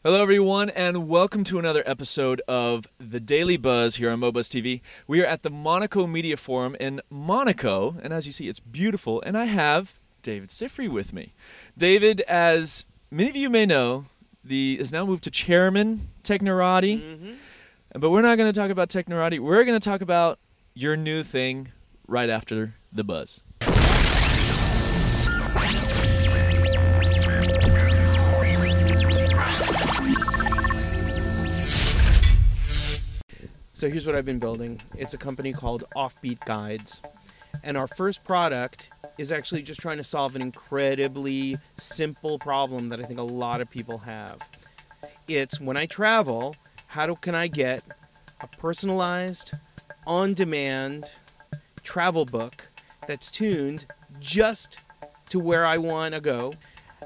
Hello, everyone, and welcome to another episode of The Daily Buzz here on MoBuzz TV. We are at the Monaco Media Forum in Monaco, and as you see, it's beautiful, and I have David Sifry with me. David, as many of you may know, is now moved to chairman Technorati, but we're not going to talk about Technorati. We're going to talk about your new thing right after the buzz. So here's what I've been building. It's a company called Offbeat Guides. And our first product is actually just trying to solve an incredibly simple problem that I think a lot of people have. It's when I travel, can I get a personalized, on-demand travel book that's tuned just to where I want to go,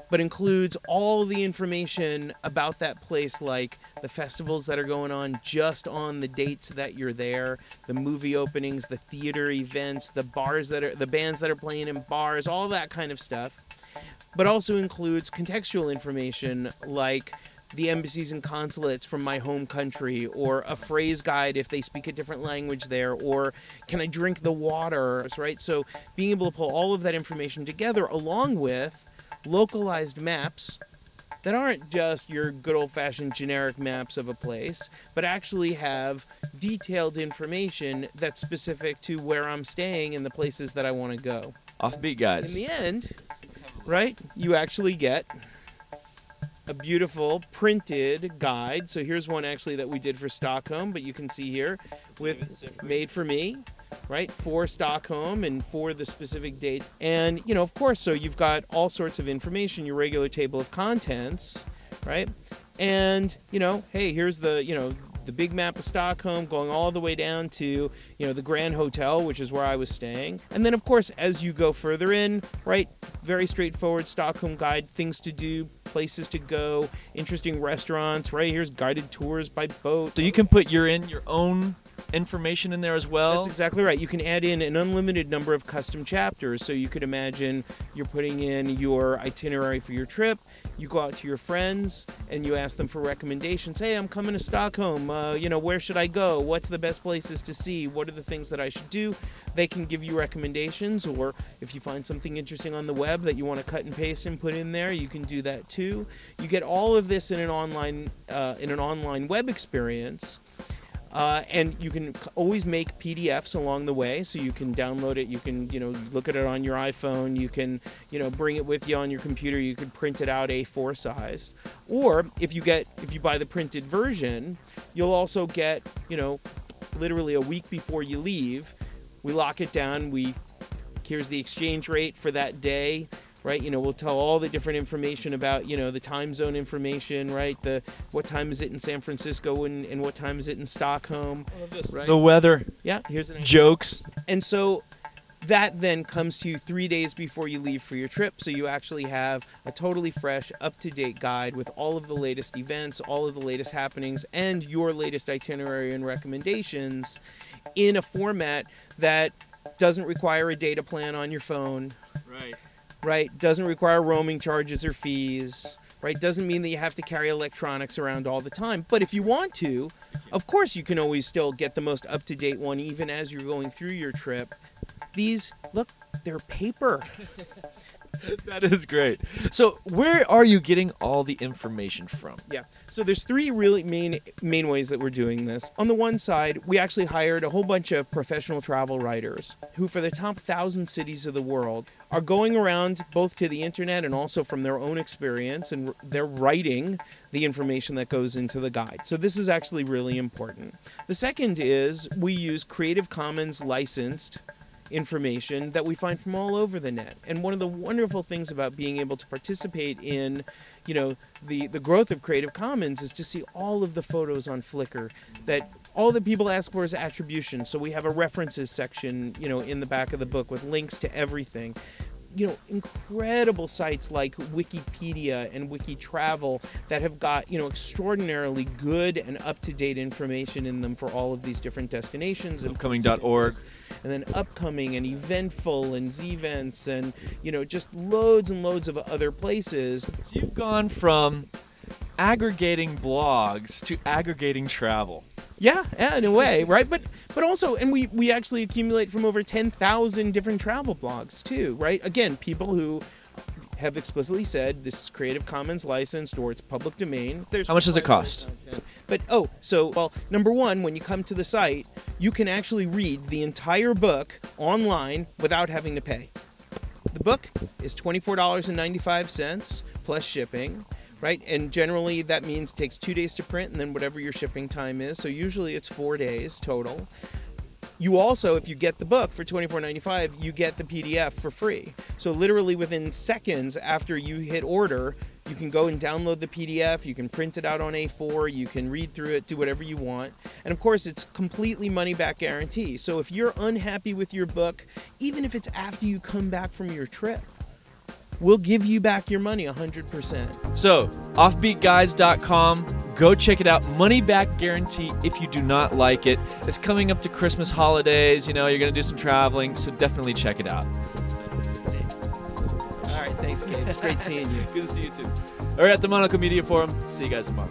but includes all the information about that place, like the festivals that are going on just on the dates that you're there, the movie openings, the theater events, the bands that are playing in bars, all that kind of stuff. But also includes contextual information like the embassies and consulates from my home country, or a phrase guide if they speak a different language there, or can I drink the water, right? So being able to pull all of that information together along with localized maps that aren't just your good old-fashioned generic maps of a place, but actually have detailed information that's specific to where I'm staying and the places that I want to go. Offbeat Guides. In the end, right, you actually get a beautiful printed guide. So here's one actually that we did for Stockholm, but you can see here with made for me, right, for Stockholm and for the specific dates. And, you know, of course, so you've got all sorts of information, your regular table of contents, right? And, you know, hey, here's the, the big map of Stockholm going all the way down to, the Grand Hotel, which is where I was staying. And then, of course, as you go further in, right, very straightforward Stockholm guide, things to do, places to go, interesting restaurants, right? Here's guided tours by boat. So you can put your own information in there as well? That's exactly right. You can add in an unlimited number of custom chapters. So you could imagine you're putting in your itinerary for your trip. You go out to your friends and you ask them for recommendations. Hey, I'm coming to Stockholm. Where should I go? What's the best places to see? What are the things that I should do? They can give you recommendations, or if you find something interesting on the web that you want to cut and paste and put in there, you can do that too. You get all of this in an online web experience. And you can always make PDFs along the way, so you can download it, you can, look at it on your iPhone, you can, bring it with you on your computer, you could print it out A4 sized. Or if you buy the printed version, you'll also get, literally a week before you leave, we lock it down, here's the exchange rate for that day. Right, we'll tell all the different information about, the time zone information, right? What time is it in San Francisco and what time is it in Stockholm? Right? The weather. Yeah, here's an jokes. And so that then comes to you 3 days before you leave for your trip. So you actually have a totally fresh, up-to-date guide with all of the latest events, all of the latest happenings, and your latest itinerary and recommendations in a format that doesn't require a data plan on your phone. Right, doesn't require roaming charges or fees, right? Doesn't mean that you have to carry electronics around all the time. But if you want to, of course you can always still get the most up-to-date one even as you're going through your trip. These, look, they're paper. That is great. So where are you getting all the information from? Yeah, so there's three really main ways that we're doing this. On the one side, we actually hired a whole bunch of professional travel writers who, for the top 1,000 cities of the world, are going around both to the internet and also from their own experience, and they're writing the information that goes into the guide. So this is actually really important. The second is we use Creative Commons licensed information that we find from all over the net. And one of the wonderful things about being able to participate in, the growth of Creative Commons is to see all of the photos on Flickr that all that people ask for is attribution. So we have a references section, in the back of the book with links to everything. Incredible sites like Wikipedia and WikiTravel that have got, extraordinarily good and up-to-date information in them for all of these different destinations. Upcoming.org. And then Upcoming and Eventful and Zevents and, just loads and loads of other places. So you've gone from aggregating blogs to aggregating travel. Yeah, in a way, right? But also, and we actually accumulate from over 10,000 different travel blogs too, right? Again, people who have explicitly said this is Creative Commons licensed or it's public domain. How much does it cost? But well, number one, when you come to the site, you can actually read the entire book online without having to pay. The book is $24.95 plus shipping. Right, and generally that means it takes 2 days to print and then whatever your shipping time is. So usually it's 4 days total. You also, if you get the book for $24.95, you get the PDF for free. So literally within seconds after you hit order, you can go and download the PDF, you can print it out on A4, you can read through it, do whatever you want. And of course, it's completely money-back guarantee. So if you're unhappy with your book, even if it's after you come back from your trip, we'll give you back your money 100%. So, offbeatguides.com. Go check it out. Money back guarantee if you do not like it. It's coming up to Christmas holidays. You know, you're going to do some traveling, so definitely check it out. All right, thanks, Gabe. It's great seeing you. Good to see you too. All right, at the Monaco Media Forum. See you guys tomorrow.